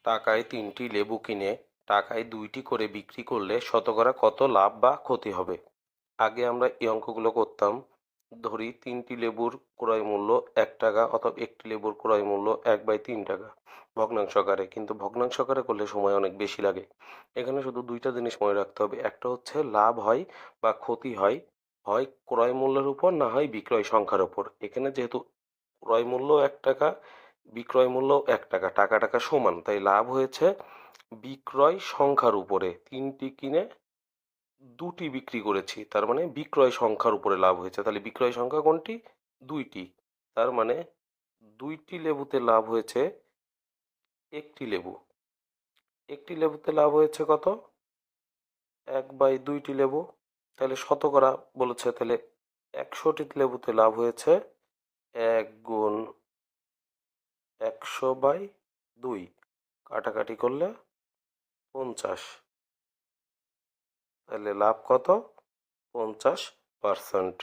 টাকায় 3টি লেবু কিনে টাকায় 2টি করে বিক্রি করলে শতকরা কত লাভ বা ক্ষতি হবে? আগে আমরা এই অঙ্কগুলো করতাম। ধরি 3টি লেবুর ক্রয় মূল্য 1 টাকা অথবা একটি লেবুর ক্রয় মূল্য 1/3 টাকা ভগ্নাংশ আকারে, কিন্তু ভগ্নাংশ আকারে করলে সময় অনেক বেশি লাগে। এখানে শুধু দুইটা জিনিস মনে রাখতে হবে, একটা হচ্ছে লাভ হয় বা ক্ষতি হয় হয় ক্রয় মূল্যের উপর, না হয় বিক্রয় সংখ্যার উপর। এখানে যেহেতু ক্রয় মূল্য 1 টাকা, বিক্রয় মূল্য 1 টাকা, টাকা টাকা সমান, তাই লাভ হয়েছে বিক্রয় সংখ্যার উপরে। 3টি কিনে 2টি বিক্রি করেছি, তার মানে বিক্রয় সংখ্যার উপরে লাভ হয়েছে। তাহলে বিক্রয় সংখ্যা কোনটি? 2টি। তার মানে 2টি লেবুতে লাভ হয়েছে একটি লেবু। একটি লেবুতে লাভ হয়েছে কত? 1/2টি লেবু। তাহলে শতকরা বলেছে, তাহলে 100টি লেবুতে লাভ হয়েছে 1 গুণ 100/2, কাটাকাটি করলে 50। তাহলে লাভ কত? 50%।